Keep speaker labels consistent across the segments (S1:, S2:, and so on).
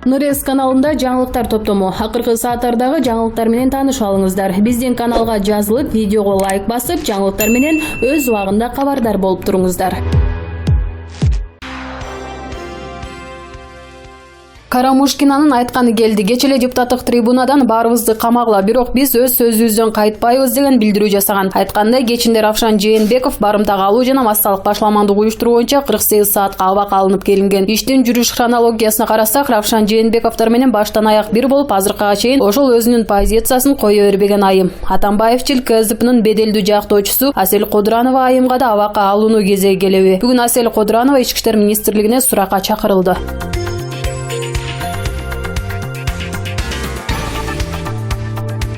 S1: Нурес каналында жаңылыктар топтому. Акыркы сааттардагы жаңылыктар менен таанышып алыңыздар. Биздин каналга жазылып, видеого лайк басып, жаңылыктар менен өз убагында кабардар болуп туруңуздар. Карамушкинанын айтканы келди. Кечээ депутаттык трибунадан баарыбызды камагыла, бирок биз өз сөзүбүздөн кайтпайбыз деген билдирүү жасаган. Айткандай, кечинде Равшан Жээнбеков барымтага алуу жана массалык башламандык уюштуруу боюнча 48 саатка абак алынып келинген. Иштин жүрүш хронологиясына карасак, Равшан Жээнбековдор менен баштан аяк бир болуп, азыркыга чейин ошол өзүнүн позициясын кое бербеген айым. Атамбаевчил КСДПнын беделдүү жактоочусу Асель Кодуранова айымга да абакка алууну кезеги келеби. Бүгүн Асель Кодуранова Ички иштер министрлигине суракка чакырылды.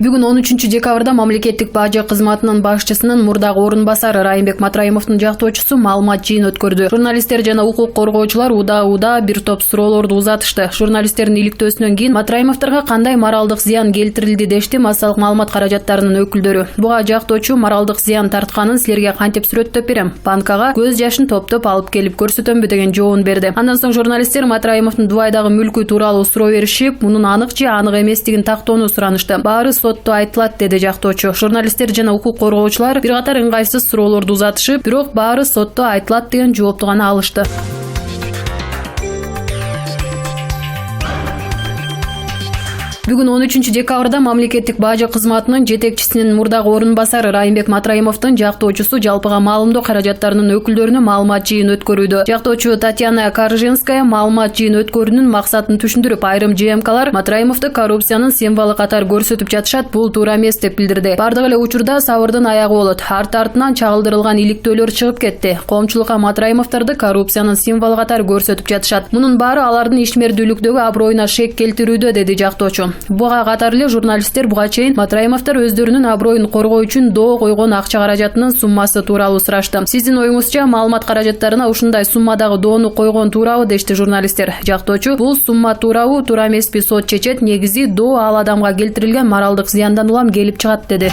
S1: Бүгүн 13 декабрда мамлекеттик бажы кызматынын башчысынын мурдагы орун басары Райымбек Матраимовдун жактоочусу маалымат жыйын өткөрдү. Журналисттер жана укук коргоочулар уда бир топ суроолорду узатышты. Журналисттердин иликтөөсүнөн кийин Матраимовдорго кандай моралдык зыян келтирилди дешти массалык маалымат каражаттарынын өкүлдөрү. Буга жактоочу моралдык зыян тартканын силерге кантип сүрөттөп берем? Банкага көз жашын топтоп алып келип көрсөтөмбү деген жообун берди. Андан соң журналисттер Матраимовдун Дубайдагы мүлкү тууралуу суроо беришип, мунун анык же анык эместигин тактоону суранышты. Баары сотто айтылат, деди жактоочу. Журналисттер жана укук коргоочулар бир катар ыңгайсыз суроолорду узатышып, бирок баары сотто айтылат деген жоопту гана алышты. Бүгүн 13 декабрда мамлекеттик бажы кызматынын жетекчисинин мурдагы орун басары Райымбек Матраимовдун жактоочусу жалпыга маалымдоо каражаттарынын өкүлдөрүнө маалымат жыйын өткөрүүдө. Жактоочу Татьяна Каржинская маалымат жыйын өткөрүүнүн максатын түшүндүрүп, айрым ЖМКлар Матраимовду коррупциянын символу катары көрсөтүп жатышат, бул туура эмес деп билдирди. Бардык эле учурда сабырдын аягы болот. Артынан чагылдырылган иликтөөлөр чыгып кетти. Коомчулукка Матраимовдорду коррупциянын символу катары көрсөтүп жатышат. Мунун баары алардын ишмердүүлүктөгү аброюна шек келтирүүдө, деди жактоочу. Буга катар эле журналисттер буга чейин Матраимовдор өздөрүнүн аброюн коргоо үчүн доо койгон акча каражатынын суммасы тууралуу сурашты. Сиздин оюңузча маалымат каражаттарына ушундай суммадагы доону койгон туурабы, дешти журналисттер. Жактоочу бул сумма туурабы, туура эмеспи сот чечет, негизи доо ал адамга келтирилген моралдык зыяндан улам келип чыгат, деди.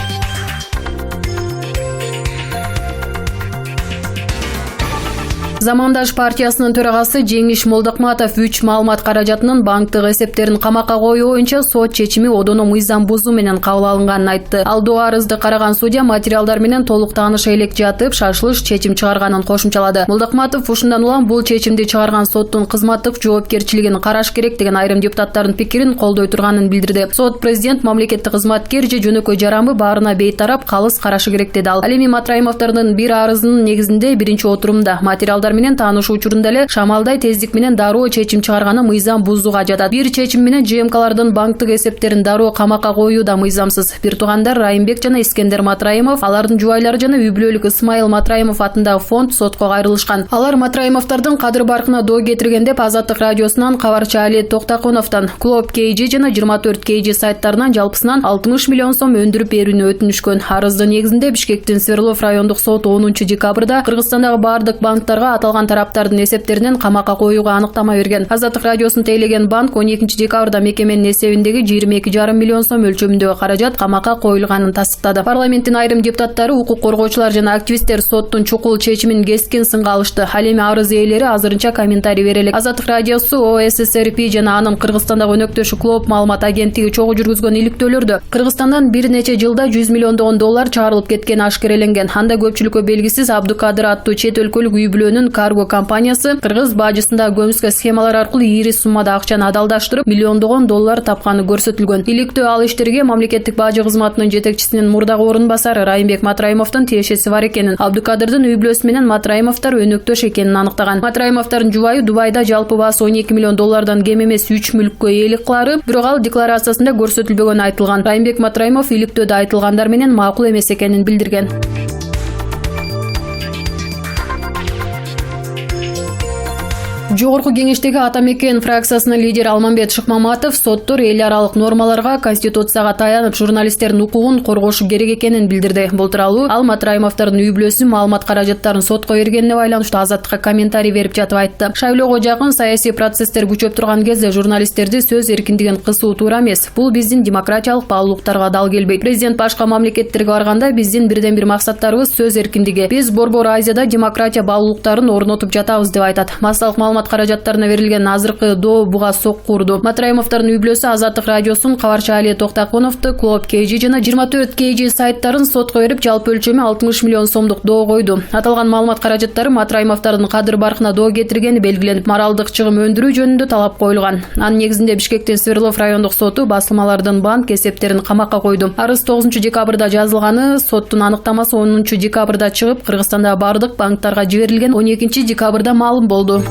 S1: Замандаш партиясынын төрагасы Жеңиш Молдокматов 3 маалымат каражатынын банктык эсептерин камакка коюу боюнча сот чечими одоно мыйзам бузуу менен кабыл алынганын айтты. Ал доо арызды караган судья материалдар менен толук тааныша элек жатып, шашылыш чечим чыгарганын кошумчалады. Молдокматов ушундан улам бул чечимди чыгарган соттун кызматтык жоопкерчилигин караш керек деген айрым депутаттардын пикирин колдой турганын билдирди. Сот президент мамлекеттик кызматкер же жөнөкөй жаранбы баарына бейтарап калыс карашы керек, деди ал. Ал эми Матраимовдордун бир арызынын негизинде биринчи отурумда материалдар менен таанышуу учурунда эле шамалдай тездик менен дароо чечим чыгарганы мыйзам бузууга жатат. Бир чечим менен ЖМКлардын банктык эсептерин дароо камакка коюу да мыйзамсыз. Бир туугандар Райымбек жана Искендер Матраимов, алардын жубайлары жана үй бүлөлүк Исмайыл Матраимов атындагы фонд сотко кайрылышкан. Алар Матраимовдордун кадыр баркына доо кетирген деп Азаттык радиосунан кабарчы Али Токтакуновдон, Клуб KG жана 24 KG сайттарынан жалпысынан 60 миллион сом өндүрүп берүүнү өтүнүшкөн. Арыздын негизинде Бишкектин Свердлов райондук соту 10 декабрда Кыргызстандагы бардык банктарга аталган тараптардын эсептеринен камакка коюуга аныктама берген. Азаттык радиосун тейлеген банк 12 декабрда мекеменин эсебиндеги 22,5 миллион сом өлчөмүндөгү каражат камакка коюлганын тастыктады. Парламенттин айрым депутаттары, укук коргоочулар жана активисттер соттун чукул чечимин кескин сынга алышты. Ал эми арыз ээлери азырынча комментарий бере элек. Азаттык радиосу ОССРП жана анын Кыргызстандагы өнөктөшү Клуб маалымат агенттиги чогуу жүргүзгөн иликтөөлөрдө Кыргызстандан бир нече жылда 100 миллиондогон доллар чыгарылып кеткени ашкереленген. Анда көпчүлүккө белгисиз Абдукадыр аттуу чет өлкөлүк үй бүлөнүн карго компаниясы кыргыз бажысында көмүскө схемалар аркылуу ири суммада акчаны адалдаштырып, миллиондогон доллар тапканы көрсөтүлгөн. Иликтөө ал иштерге мамлекеттик бажы кызматынын жетекчисинин мурдагы орун басары Райымбек Матраимовдун тиешеси бар экенин, Абдукадырдын үй бүлөсү менен Матраимовдор өнөктөш экенин аныктаган. Матраимовдордун жубайы Дубайда жалпы баасы 12 миллион доллардан кем эмес 3 мүлккө ээлик кылары, бирок ал декларациясында көрсөтүлбөгөнү айтылган. Райымбек Матраимов иликтөөдө айтылгандар менен макул эмес экенин билдирген. Жогорку кеңештеги Ата Мекен фракциясынын лидери Алмамбет Шыкмаматов соттор эл аралык нормаларга, конституцияга таянып журналисттердин укугун коргошу керек экенин билдирди. Бул тууралуу ал Матраимовдордун үй бүлөсү маалымат каражаттарын сотко бергенине байланыштуу Азаттыкка комментарий берип жатып айтты. Шайлоого жакын саясий процесстер күчөп турган кезде журналисттерди сөз эркиндигин кысуу туура эмес. Бул биздин демократиялык баалуулуктарга дал келбейт. Президент башка мамлекеттерге барганда биздин бирден бир максаттарыбыз сөз эркиндиги. Биз Борбор Азияда демократия баалуулуктарын орнотуп жатабыз деп айтат. Массалык маалымат каражаттарына берилген азыркы доо буга сокку урду. Матраимовдордун үй-бүлөсү Азаттык радиосунун кабарчы Алия Токтакуновду Клуб KG жана 24 KG сайттарын сотко берип, жалпы өлчөмү 60 миллион сомдук доо койду. Аталган маалымат каражаттары Матраимовдордун кадыр баркына доо кетиргени белгиленип, моралдык чыгым өндүрүү жөнүндө талап коюлган. Анын негизинде Бишкектин Свердлов райондук соту басылмалардын банк эсептерин камакка койду. Арыз 9 декабрда жазылганы, соттун аныктамасы 10 декабрда чыгып, Кыргызстанда бардык банктарга жиберилген 12 декабрда маалым болду.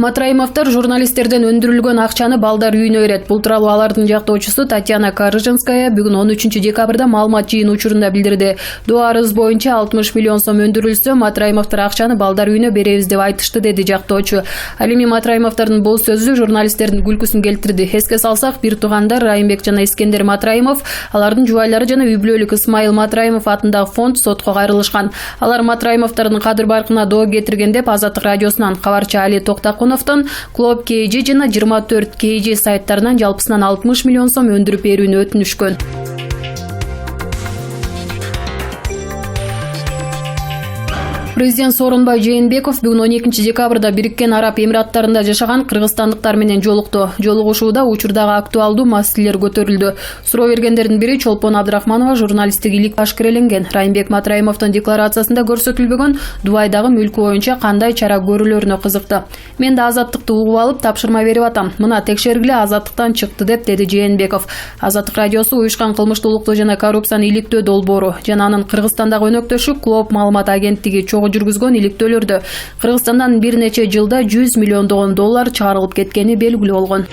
S1: Матраимовдор журналисттерден өндүрүлгөн акчаны балдар үйүнө берет. Бул тууралуу алардын жактоочусу Татьяна Карыжинская бүгүн 13 декабрда маалымат жыйын учурунда билдирди. Доо арыз боюнча 60 миллион сом өндүрүлсө, Матраимовдор акчаны балдар үйүнө беребиз деп айтышты, деди жактоочу. Ал эми Матраимовдордун бул сөзү журналисттердин күлкүсүн келтирди. Эске салсак, бир туугандар Райымбек жана Искендер Матраимов, алардын жубайлары жана үй-бүлөлүк Исмайыл Матраимов атындагы фонд сотко кайрылышкан. Алар Матраимовдордун кадыр баркына доо кетирген деп Азаттык радиосунан кабарчы Алия Токтакуновдун Клуб KG жана 24 KG сайттарынан жалпысынан 60 миллион сом өндүрүп берүүнү өтүнүшкөн. Президент Сооронбай Жээнбеков бүгүн 12 декабрда Бириккен Араб Эмираттарында жашаган кыргызстандыктар менен жолукту. Жолугушууда учурдагы актуалдуу маселелер көтөрүлдү. Суроо бергендердин бири Чолпон Абдрахманова журналисттик илик башкереленген. Райымбек Матраимовдун декларациясында көрсөтүлбөгөн Дубайдагы мүлкү боюнча кандай чара көрүлөрүнө кызыкты. Мен да азаттыкты угуп алып тапшырма берип атам. Мына текшергиле, азаттыктан чыкты деп, деди Жээнбеков. Азаттык радиосу уюшкан кылмыштуулукту жана коррупцияны иликтөө долбоору жана анын Кыргызстандагы өнөктөшү Клуб маалымат агенттиги жүргүзгөн иликтөөлөрдө Кыргызстандан бир нече жылда 100 миллиондогон доллар чыгарылып кеткени белгилүү болгон.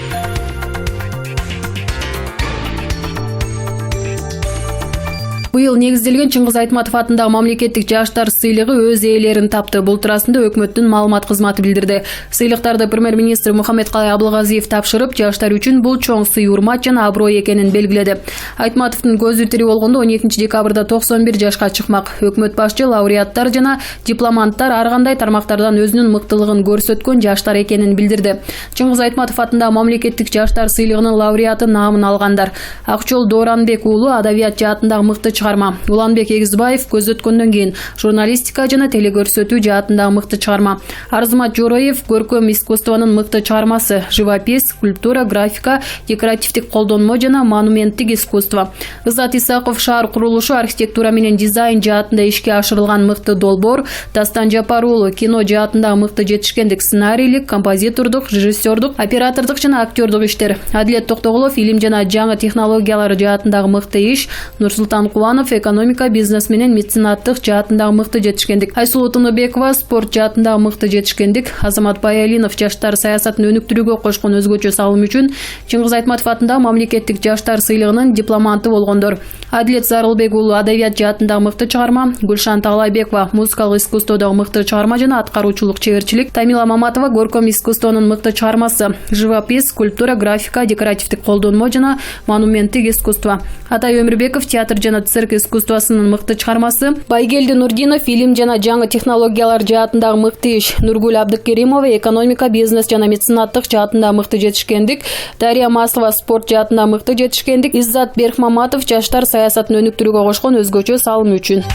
S1: Быйыл негизделген Чыңгыз Айтматов атындагы мамлекеттик жаштар сыйлыгы өз ээлерин тапты. Бул туурасында өкмөттүн маалымат кызматы билдирди. Сыйлыктарды премьер-министр Мухаммедкалый Абылгазиев тапшырып, жаштар үчүн бул чоң сый, урмат жана аброй экенин белгиледи. Айтматовдун көзү тирүү болгондо 12 декабрда 91 жашка чыкмак. Өкмөт башчы лауреаттар жана дипломанттар ар кандай тармактардан өзүнүн мыктылыгын көрсөткөн жаштар экенин билдирди. Чыңгыз Айтматов атындагы мамлекеттик жаштар сыйлыгынын лауреаты наамын алгандар: Акчол Дооранбек уулу адабият жаатындагы мыкты чыгарма, Уланбек Эгизбаев көз өткөндөн кийин журналистика жана телекөрсөтүү жаатындагы мыкты чыгарма, Арзымат Жороев көркөм искусствонун мыкты чыгармасы, живопись, скульптура, графика, декоративдик колдонмо жана монументтик искусство, Ызат Исаков шаар курулушу, архитектура менен дизайн жаатында ишке ашырылган мыкты долбоор, Дастан Жапар уулу кино жаатындагы мыкты жетишкендик, сценарийлик, композитордук, режиссердук, оператордук жана актёрдук иштер, Адилет Токтоголов илим жана жаңы технологиялар жаатындагы мыкты иш, Нурсултан Куланов экономика, бизнес менен меценаттык жаатындагы мыкты жетишкендик, Айсулуу Тыныбекова спорт жаатындагы мыкты жетишкендик, Азамат Баялинов жаштар саясатын өнүктүрүүгө кошкон өзгөчө салым үчүн Чыңгыз Айтматов атындагы мамлекеттик жаштар сыйлыгынын дипломанты болгондор, Адилет Зарылбек уулу адабият жаатындагы мыкты чыгарма, Гүлшан Таалайбекова музыкалык искусстводогу мыкты чыгарма жана аткаруучулук чеберчилик, Тамила Маматова көркөм искусствонун мыкты чыгармасы, живопись, скульптура, графика, декоративдик колдонмо жана монументтик искусство, Атай Өмүрбеков театр жана цирк искусствосунун мыкты чыгармасы, Байгелди Нурдинов илим жана жаңы технологиялар жаатындагы мыкты иш, Нургуль Абдыкеримова экономика, бизнес жана меценаттык жаатында мыкты жетишкендик, Дарья Маслова спорт жаатында мыкты жетишкендик, Иззат Беркмаматов жаштар саясатын өнүктүрүүгө кошкон өзгөчө салым үчүн.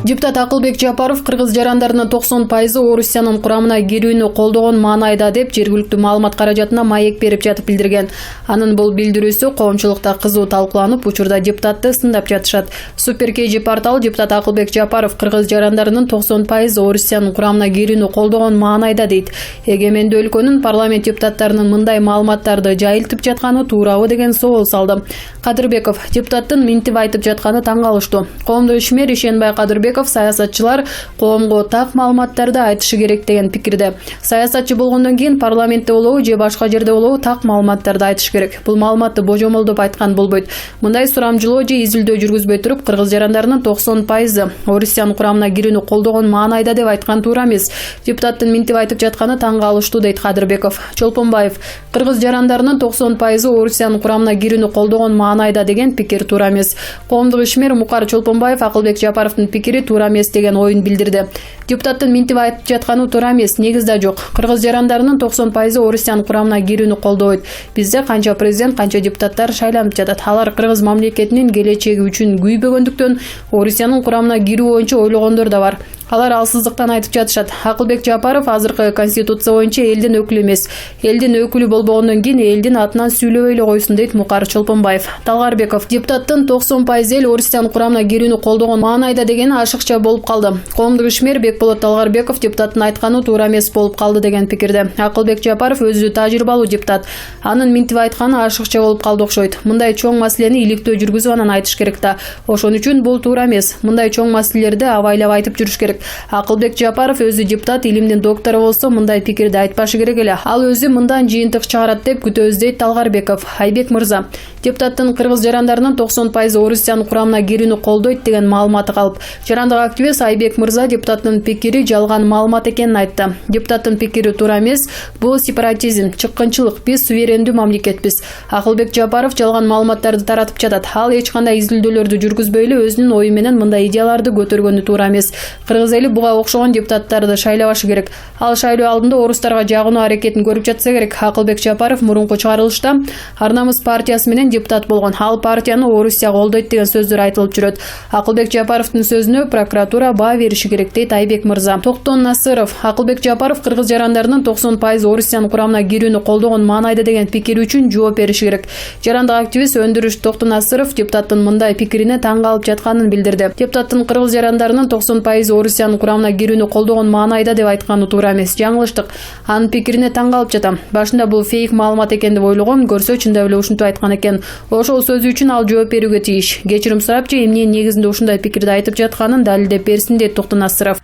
S1: Депутат Акылбек Жапаров кыргыз жарандарынын 90% Орусиянын курамына кирүүнү колдогон маанайда деп жергиликтүү маалымат каражатына маек берип жатып билдирген. Анын бул билдирүүсү коомчулукта кызуу талкууланып, учурда депутатты сындап жатышат. Супер KG порталы депутат Акылбек Жапаров кыргыз жарандарынын 90% Орусиянын курамына кирүүнү колдогон маанайда дейт. Эгемендүү өлкөнүн парламент депутаттарынын мындай маалыматтарды жайылтып жатканы туурабы деген соол салды. Кадырбеков депутаттын минтип айтып жатканы таң калыштуу. Коомдук ишмер Ишенбай Кадырбеков саясатчылар коомго так маалыматтарды айтышы керек деген пикирде. Саясатчы болгондон кийин парламентте болобу же башка жерде болобу так маалыматтарды айтыш керек. Бул маалыматты божомолдоп айткан болбойт. Мындай сурамжылоо же изилдөө жүргүзбөй туруп кыргыз жарандарынын 90% Орусиянын курамына кирүүнү колдогон маанайда деп айткан туура эмес. Депутаттын минтип айтып жатканы таң калыштуу дейт Кадырбеков. Чолпонбаев кыргыз жарандарынын 90% Орусиянын курамына кирүүнү колдогон маанайда деген пикир туура эмес. Коомдук ишмер Мукар Чолпонбаев Акылбек Жапаровдун пикири туура эмес деген оюн билдирди. Депутаттын минтип айтып жатканы туура эмес, негиз да жок. Кыргыз жарандарынын 90% Орусиянын курамына кирүүнү колдойт. Бизде канча президент, канча депутаттар шайланып жатат. Алар Кыргыз мамлекетинин келечеги үчүн күйбөгөндүктөн Орусиянын курамына кирүү боюнча ойлогондор да бар. Алар алсыздыктан айтып жатышат. Акылбек Жапаров азыркы конституция боюнча элдин өкүлү эмес. Элдин өкүлү болбогондон кийин элдин атынан сүйлөбөй эле койсун дейт Мукар Чолпонбаев. Талгарбеков депутаттын 90% эл Орусиянын курамына кирүүнү колдогон маанайда деген ашыкча болуп калды. Коомдук ишмер Бекболот Талгарбеков депутаттын айтканы туура эмес болуп калды деген пикирде. Акылбек Жапаров өзү тажрыйбалуу депутат. Анын минтип айтканы ашыкча болуп калды окшойт. Мындай чоң маселени иликтөө жүргүзүп анан айтыш керек да. Ошон үчүн бул туура эмес. Мындай чоң маселелерди абайлап айтып жүрүш керек. Акылбек Жапаров өзү депутат, илимдин доктору болсо мындай пикирди айтпашы керек эле. Ал өзү мындан жыйынтык чыгарат деп күтөбүз дейт Талгарбеков. Айбек мырза, депутаттын кыргыз жарандарынын 90% Орусиянын курамына кирүүнү колдойт деген маалыматы калып. Жарандык активист Айбек мырза депутаттын пикири жалган маалымат экенин айтты. Депутаттын пикири туура эмес, бул сепаратизм, чыккынчылык, биз суверендүү мамлекетпиз. Акылбек Жапаров жалган маалыматтарды таратып жатат. Ал эч кандай изилдөөлөрдү жүргүзбөй эле өзүнүн ою менен мындай идеяларды көтөргөнү туура эмес. Кыргыз эли буга окшогон депутаттарды шайлабашы керек. Ал шайлоо алдында орустарга жагынуу аракетин көрүп жатса керек. Акылбек Жапаров мурунку чыгарылышта Ар намыс партиясы менен депутат болгон. Ал партияны Орусия колдойт деген сөздөр айтылып жүрөт. Акылбек Жапаровдун сөзүнө прокуратура баа бериши керек дейт Айбек мырза. Токтон Насыров, Акылбек Жапаров кыргыз жарандарынын 90% Орусиянын курамына кирүүнү колдогон маанайда деген пикири үчүн жооп бериши керек. Жарандык активист өндүрүш Токтон Насыров депутаттын мындай пикирине таң калып жатканын билдирди. Депутаттын кыргыз жарандарынын 90% Орусиянын курамына кирүүнү колдогон маанайда деп айтканы туура эмес. Жаңылыштык. Анын пикирине таң калып жатам. Башында бул фейк маалымат экен деп ойлогом, көрсө чындап эле ушинтип айткан экен. Ошол сөзү үчүн ал жооп берүүгө тийиш. Кечирим сурапчы, эмне негизинде ушундай пикирди айтып жатканын далилдеп берсин дейт Токтон Насыров.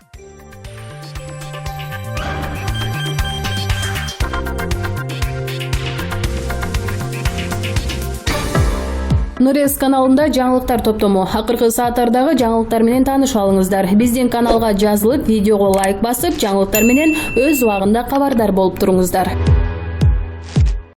S1: Нурес каналында жаңылыктар топтому. Акыркы сааттардагы жаңылыктар менен таанышып алыңыздар. Биздин каналга жазылып, видеого лайк басып, жаңылыктар менен өз убагында кабардар болуп туруңуздар.